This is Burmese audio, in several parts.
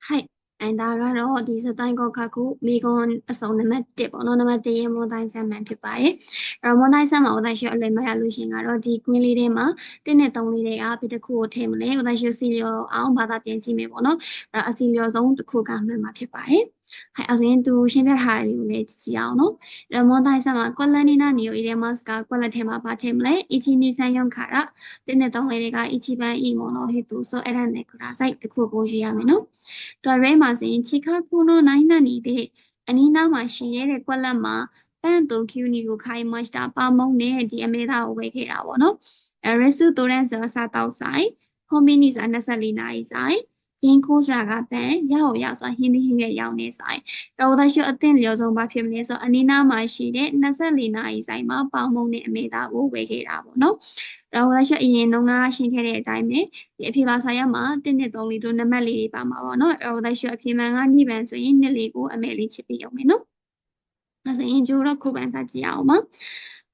はいဒါကတော့ဒီစတိုင်းကောခါခုမိကွန်အစုံနံပါတ်1ပေါ့နော်နံပါတ်1ရေမွန်တိုင်းဆမ်မှန်ဖြစ်ပါတယ်အဲ့တော့မွန်တိုင်းဆမ်မှာဝဒရှိအလွယ်မရလို့ရှင်ကတော့ဒီကွင်းလေးထဲမှာ1နဲ့3လေးတွေကဘယ်တစ်ခုကိုထည့်မလဲဝဒရှိစီလျောအောင်ဘာသာပြန်ကြည့်မယ်ပေါ့နော်အဲ့တော့အစီလျောသုံးတစ်ခုကမှန်မှာဖြစ်ပါတယ်はいအရင်သူရှင်းပြထားတယ်ကိုလည်းကြည့်အောင်နော်အဲ့တော့မွန်တိုင်းဆမ်မှာကွက်လန်နီနာနီယိုအီရမတ်ကကွက်လက်ထဲမှာပါထည့်မလဲအီချီနီဆန်ယွန်ခါရ1နဲ့3လေးတွေကအီချီပန်အီမော်နော်ဟီတူဆိုအဲ့ဒါနဲ့ခရာစိုက်တစ်ခုကိုရွေးရမယ်နော်တော်ရဲမှာဆိုရင်ချီခါကူနိုနိုင်နာနေတဲ့အနီးနားမှာရှိရတဲ့ကွက်လက်မှာပန့်တုံကျူနီကိုခိုင်မတ်တာပါမုံနဲ့ဒီအမေသားကိုဝယ်ခဲ့တာပေါ့နော်ရစုတိုရန်ဆိုစားတောက်ဆိုင်ကွန်ဘီနီဆို24နာရီဆိုင်ရင်းခိုးစရာကပန်ရောက်ရဆိုဟင်းသီးဟင်းရွက်ရောင်းနေဆိုင်တော့ဒါရှိအသင့်လျော်ဆုံးဘာဖြစ်မလဲဆိုအနီးနားမှာရှိတဲ့24နာရီဆိုင်မှာပေါမုံနဲ့အမေသားကိုဝယ်ခဲ့တာပေါ့နော်တော့ဒါရှိအရင်တော့ငါရှင်းခဲ့တဲ့အတိုင်းပဲဒီအဖြေလာစာရမှာ1နဲ့3လေးတို့နံပါတ်လေးတွေပါမှာပေါ့နော်အဲ့တော့ဒါရှိအဖြေမှန်ကနိဗ္ဗာန်ဆိုရင်နှစ်လေးကိုအမေလေးချစ်ပြီးရုံပဲနော်ဒါဆိုရင်ကျိုးတော့ခုပန်သားကြည့်အောင်ပါ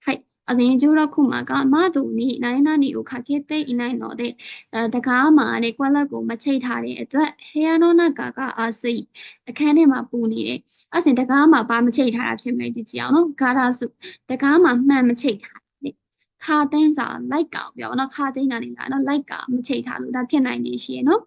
はいအရင်ကျိုးတော့ခုမှာကမတူနီနိုင်နာနီကိုခက်ခဲတဲ့အိနိုင်တော့တဲ့တကားမှာတဲ့ကွက်လက်ကိုမချိတ်ထားတဲ့အတွက်ဟေယနောနာကာကအာစိအခန်းထဲမှာပူနေတယ်အဲ့စဉ်တကားမှာဘာမချိတ်ထားတာဖြစ်မလဲကြည့်ကြအောင်နော်ဂါရစုတကားမှာမှန်မချိတ်ထားခါသိန်းစာလိုက်ကောင်ပြောနော်ခါသိန်းကနေလာနော်လိုက်ကမချိတ်ထားလို့ဒါဖြစ်နိုင်နေရှိရနော်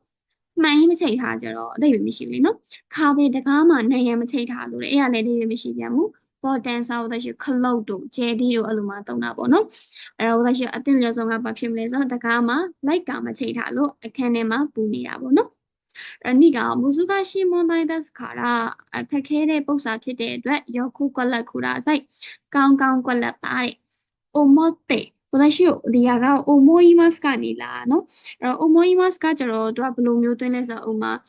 မှန်ရင်မချိတ်ထားကြတော့အတိတ်ပဲမရှိဘူးလေနော်ခါပဲတကားမှနိုင်ရမချိတ်ထားလို့လေအဲ့ရလည်းအတိတ်ပဲမရှိပြန်ဘူးပေါ်တန်စာဝတ်ရှိခလုတ်တို့ကျဲသီးတို့အဲ့လိုမှတုံးတာပေါ့နော်အဲ့တော့ဝတ်ရှိအတင်လျော်ဆုံးကဘာဖြစ်မလဲဆိုတော့တကားမှလိုက်ကမချိတ်ထားလို့အခန်းထဲမှာပူနေတာပေါ့နော်အဲ့ဒီကမူစုကရှိမွန်တိုင်းတဲ့ခါရအခက်ခဲတဲ့ပုံစံဖြစ်တဲ့အတွက်ရောခုကွက်လက်ခူတာစိုက်ကောင်းကောင်းကွက်လက်ပါတဲ့ omote 私ဒီက思いますကနေလာနော်အဲ့တော့思いますကကျတော့သူကဘယ်လိုမျိုးတွင်းလဲဆိုတော့ဥမာ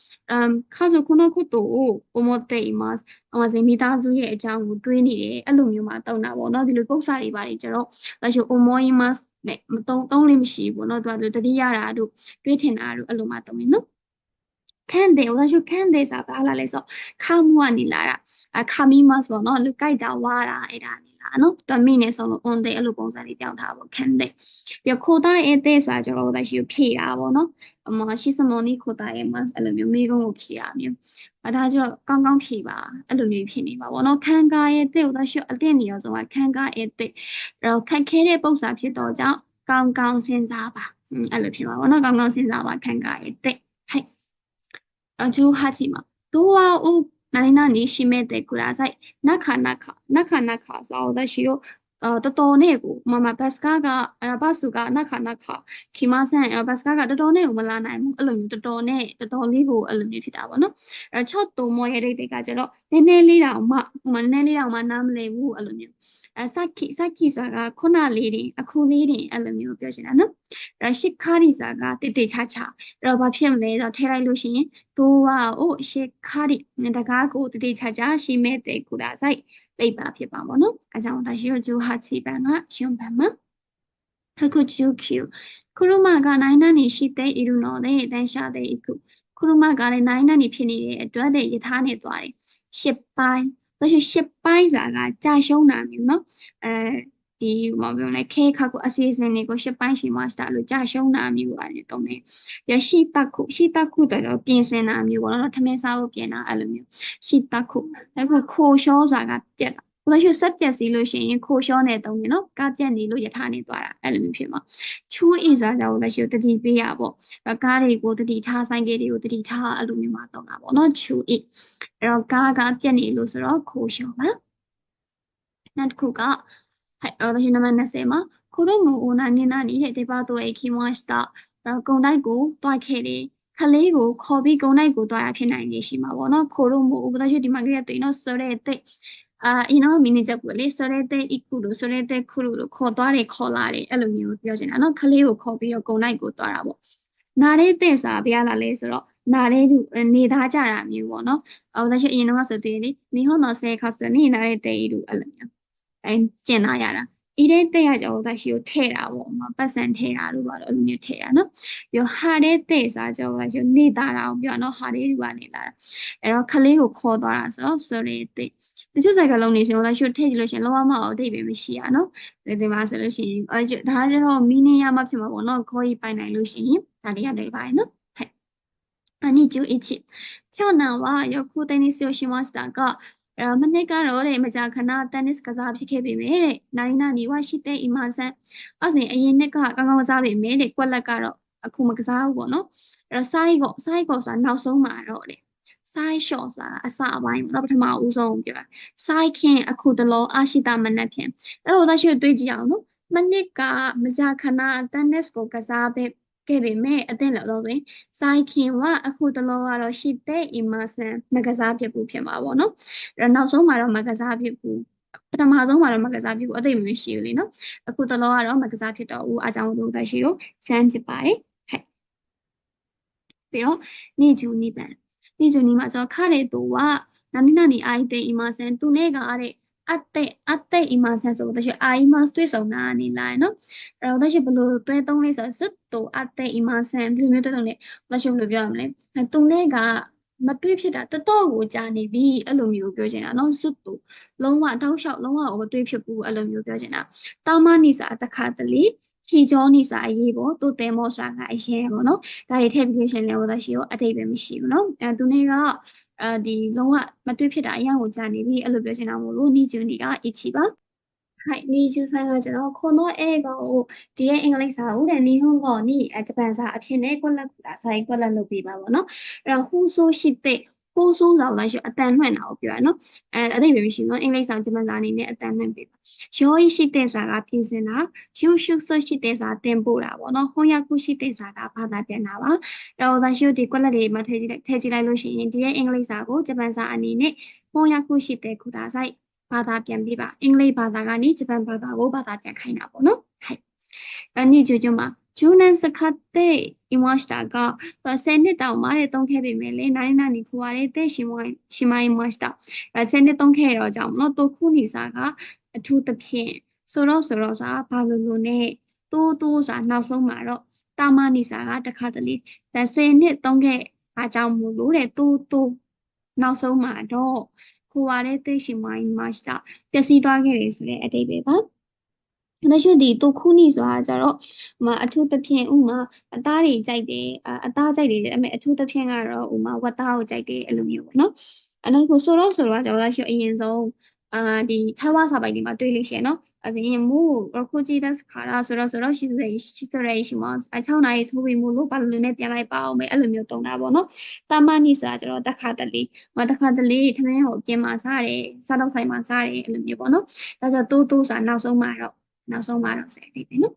家族のことを思っていますစမိသားစုရဲ့အကြောင်းကိုတွေးနေတယ်အဲ့လိုမျိုးမှာတုံတာပေါ့နော်ဒီလိုပု္ပ္ပစာတွေပါတယ်ကျတော့私思いますနဲ့မတုံးလေးမရှိဘူးပေါ့နော်သူကတတိယတာတို့တွေးထင်တာတို့အဲ့လိုမှတုံးနေနော်ခန့်တယ်我说ခန့်တယ်ဆိုတာဘာလာလဲဆိုခါမှုကနေလာတာခါမီမတ်ပေါ့နော်လူကြိုက်တာဝါတာအဲ့ဒါနေလာနော်တမိနဲ့ဆိုလို့ on တဲ့အဲ့လိုပုံစံလေးပြောင်းထားပေါ့ခန့်တယ်ပြီးခိုတာရဲ့တဲ့ဆိုတာကျတော့ဒါရှိဖြည့်တာပေါ့နော်မရှိစမောနီခိုတာရဲ့မတ်အဲ့လိုမျိုးမိကုန်းကိုဖြည့်တာမျိုးဒါကျတော့ကောင်းကောင်းဖြည့်ပါအဲ့လိုမျိုးဖြစ်နေပါပေါ့နော်ခန့်ကားရဲ့တဲ့ဒါရှိအတဲ့နေရောဆိုကခန့်ကားရဲ့တဲ့အဲ့တော့ခက်ခဲတဲ့ပုံစံဖြစ်တော့ကြောင့်ကောင်းကောင်းစဉ်းစားပါအဲ့လိုဖြစ်ပါပေါ့နော်ကောင်းကောင်းစဉ်းစားပါခန့်ကားရဲ့တဲ့ဟဲ့18မှာ도와 오 나이나니 심해대 구라사이 나카 사오다시로တော်တော်နဲ့ကိုမမဘတ်စကားကဘတ်စုကနခခီမဆန်ဘတ်စကားကတော်တော်နဲ့ကိုမလာနိုင်ဘူးအဲ့လိုမျိုးတော်တော်လေးကိုအဲ့လိုမျိုးဖြစ်တာပေါ့နော်အဲ့ချော့တုံမောရဲ့ဒိတ်တွေကကျတော့နည်းနည်းလေးတောင်မှနည်းနည်းလေးတောင်မှနားမလည်ဘူးအဲ့လိုမျိုးစက်ခီဆိုတာကခုနလေးတွေအခုလေးတွေအဲ့လိုမျိုးပြောချင်တာနော်အဲ့ရှစ်ခါရီဆိုတာကတိချာအဲ့တော့ဘာဖြစ်မလဲဆိုတော့ထည့်လိုက်လို့ရှိရင်ဒိုဝါအိုရှစ်ခါရီတကားကိုတိချာရှိမဲ့တဲ့ကူတာစိုက်ပိတ်ပါဖြစ်ပါပေါ့နော်အဲကြောင့်ဒါရှိကျူဟာချီပန်ကရှင်ပန်မှာအခုကျူကျူခရုမကနိုင်နာနေရှိတဲ့အီရူနော်တဲ့တန်ရှာတဲ့အခုခရုမကလည်းနိုင်နာနေဖြစ်နေတဲ့အတွက်တဲ့ယထာနဲ့သွားတယ်ရှစ်ပိုင်းဒါရှိရှစ်ပိုင်းဆိုတာကကြာရှုံးတာမျိုးနော်ဒီဘာပြောလဲခဲခါကိုအစီအစဉ်တွေကိုရှစ်ပိုင်းရှိမှစတာလို့ကြာရှုံးတာမျိုးအဲ့တုံးနေရရှိတက်ခုတော့ပြင်ဆင်တာမျိုးပေါ့နော်ထမင်းစားဖို့ပြင်တာအဲ့လိုမျိုးရှိတက်ခုအခုခိုရှောဆိုတာကပြက်တာဘယ်လိုဆက်ပြက်စီလို့ရှိရင်ခိုရှောနဲ့တုံးနေနော်ကပြက်နေလို့ယထာနေသွားတာအဲ့လိုမျိုးဖြစ်မှာချူးအီစားကြောင့်လည်းရှိတတိပေးရပေါ့ကားတွေကိုတတိထားဆိုင်ကလေးတွေကိုတတိထားအဲ့လိုမျိုးမှာတုံးတာပေါ့နော်ချူးအီအဲ့တော့ကားကပြက်နေလို့ဆိုတော့ခိုရှောပါနောက်တစ်ခုက私の真ん中မှာခရုမူအိုနာနေနာနေတဲ့ဒေပါတော့အခီမွာစတာဂုံတိုက်ကိုတွားခဲ့တယ်ခလေးကိုခေါ်ပြီးဂုံတိုက်ကိုတွားရဖြစ်နိုင်နေရှိမှာပေါ့နော်ခရုမူဥပဒေရှိဒီမှာကြည့်ရတဲ့နော်ဆိုရဲတဲ့အင်းတော့မီနီချက်ကိုလေဆိုရဲတဲ့イクလို့ဆိုရဲတဲ့ခရုလို့ခေါ်သွားတယ်ခေါ်လာတယ်အဲ့လိုမျိုးပြောချင်တာနော်ခလေးကိုခေါ်ပြီးတော့ဂုံတိုက်ကိုတွားတာပေါ့နာရဲတဲ့ဆိုတာဘယ်လာလဲဆိုတော့နာရဲလူနေသားကြတာမျိုးပေါ့နော်私အရင်တော့ဆိုတည်းလေ日本の生活に慣れているအဲ့လိုမျိုးကျင်လာရတာဤတဲ့တဲ့ရကြောဒါရှိကိုထဲ့တာပေါ့မပတ်စံထဲ့တာလို့ပါတော့အဲ့လိုမျိုးထဲ့တာနော်ပြီးတော့ဟာတဲ့တဲ့ဆိုကြောဒါရှိနေတာတာအောင်ပြောနော်ဟာတဲ့လူကနေလာတာအဲ့တော့ခလေးကိုခေါ်သွားတာဆိုတော့ sorry တဲ့တချို့ဆိုင်ကလုံးနေရှင်ဒါရှိထဲ့ကြည့်လို့ရှင်လောမအောင်အတိတ်ပဲမရှိရနော်ဒီမှာဆိုလို့ရှိရင်ဒါကျတော့မီနီယာမှဖြစ်မှာပေါ့နော်ခေါ်ကြီးပိုင်နိုင်လို့ရှိရင်ဒါတွေရတယ်ပါနော် 아니 주 이치 태어나와 여쿠 테니스 요시마시다가မနေ့ကတော့မကြာခဏ tennis ကစားဖြစ်ခဲ့ပေမဲ့နိုင်နာနီဝရှိတဲ့ imasan အဲ့ဆိုရင်အရင်နှစ်ကကောင်းကောင်းကစားပေမဲ့ကွက်လက်ကတော့အခုမကစားဘူးပေါ့နော်အဲ့တော့ side shot ဆိုတာအစအပိုင်းပေါ့နော်ပထမဦးဆုံးပြောတာ side ခင်အခုတလောအာရှိတာမနက်ဖြန်အဲ့တော့ဒါရှိတွေ့ကြည့်အောင်နော်မနစ်ကမကြာခဏ tennis ကိုကစားခဲ့ပေမဲ့အသင်းလည်းတော့တွင် စိုက်ခင်ကအခုတလောကတော့ရှိတဲ့ immersion မကစားဖြစ်ဘူးဖြစ်မှာပေါ့နော်အဲ့တော့နောက်ဆုံးမှာတော့မကစားဖြစ်ဘူးပထမဆုံးမှာတော့မကစားဖြစ်ဘူးအသိမရှိဘူးလေနော်အခုတလောကတော့မကစားဖြစ်တော့ဘူးအားကြောင့်လို့ဒါရှိလို့ send ဖြစ်ပါတယ်ဟဲ့ပြီးတော့နေ့ကျူနေ့ပန်နေ့ကျူနေ့မှာကျွန်တော်ခါတဲ့သူကနာနီimmersion သူနဲ့ကတဲ့အသက် immersion ဆိုတော့တချို့ တွေ့ဆုံတာနေလာနော်အဲ့တော့တချို့ဘယ်လိုတွဲသုံးလဲဆိုတော့စစ်တူအသက် immersion ဒီလိုမျိုးတွဲသုံးတယ်တချို့ဘယ်လိုပြောရမလဲသူနဲ့ကမတွေ့ဖြစ်တာတော်တော်ကိုကြာနေပြီအဲ့လိုမျိုးပြောချင်တာနော်စစ်တူလုံးဝတောက်လျှောက်လုံးဝမတွေ့ဖြစ်ဘူးအဲ့လိုမျိုးပြောချင်တာတာမနီစာတခါတလေခီကြောနီစာအရေးပေါ့တူတဲမော့ဆိုတာကအရင်ပေါ့နော်ဒါတွေထည့်ပြီးလို့ရှရင်လည်းဝဒရှိရောအတိတ်ပဲမရှိဘူးเนาะသူ네가ဒီလုံးဝမတွေ့ဖြစ်တာအရင်ကိုကြာနေပြီအဲ့လိုပြောချင်တာမို့လို့နီဂျူနီကはい、23がこの映画を、ဒီရဲ့အင်္ဂလိပ်စာကိုတဲ့日本語にဂျပန်စာအဖြစ်နဲ့ကွက်လက်ကူတာစာရေးကွက်လက်လုပ်ပေးပါပေါ့နော်အဲ့တော့ဟူဆိုရှိတဲ့ဟူဆိုဆိုတာလည်းအတန်လွှင့်တာကိုပြောရနော်အဓိပ္ပာယ်မရှိနော်အင်္ဂလိပ်စာဂျပန်စာအနေနဲ့အတန်လွှင့်ပေးပါရောရှိရှိတဲ့ဆိုတာကပြင်ဆင်တာယူရှုဆိုရှိတဲ့ဆိုတာတင်ပို့တာပေါ့နော်翻訳ရှိတဲ့ဆိုတာကဘာသာပြန်တာပါအဲ့တော့ဒါရှိဒီကွက်လက်တွေမှာထည့်ကြည့်လိုက်လို့ရှိရင်ဒီရဲ့အင်္ဂလိပ်စာကိုဂျပန်စာအနေနဲ့翻訳ရှိတဲ့ခုတာဆိုင်ဘာသာပြန်ပြပါအင်္ဂလိပ်ဘာသာကနေဂျပန်ဘာသာကိုဘာသာပြန်ခိုင်းတာပေါ့နော်はい20条まあ柔軟使っていましたが、1000年間生まれとんけびめれ何々食われてしまいました。1000年တုံးခဲ့တော့ကြောင့်မလို့တိုခုနီစာကအထူးသဖြင့်ဆိုတော့ဆိုတော့စာဘာလို့လို့နဲ့တိုးတိုးစာနောက်ဆုံးမှာတော့တာမနီစာကတခါတလေ1000နှစ်တုံးခဲ့ဘာကြောင့်မို့လို့တဲ့တိုးတိုးနောက်ဆုံးမှာတော့ခွာတဲ့သိရှိမှိုင်းမှာしたပျက်စီးသွားခဲ့တယ်ဆိုတဲ့အဓိပ္ပာယ်ပါဒါရှိဒီတိုခုနီဆိုတာကျတော့အသားတွေကြိုက်တယ်အသားကြိုက်တယ်ဒါပေမဲ့အထူးသဖြင့်ကတော့ဥမာဝတ်သားကိုကြိုက်တယ်အဲ့လိုမျိုးပေါ့နော်အဲ့တော့ဆိုတော့ဆိုတော့ကျတော့ဒါရှိအရင်ဆုံးဒီ台湾စာပိုက်ဒီမှာတွေ့လို့ရှိရင်နော်အရင်မို့အခုကြည့်တဲ့ခါဆိုတော့ဆိုတော့ရှိတယ်ရှိます6နာရီဆိုပြီးမို့လို့ဘာလို့လဲပြန်လိုက်ပါအောင်မယ်အဲ့လိုမျိုးတုံးတာပေါ့နော်တာမနီစာကျတော့တခါတလေထမင်းကိုပြင်မှာစားတယ်စားတော့ဆိုင်မှာစားတယ်အဲ့လိုမျိုးပေါ့နော်ဒါကြောင့်တိုးတိုးဆိုတာနောက်ဆုံးမှာတော့ဆက်အဓိပ္ပာယ်နော်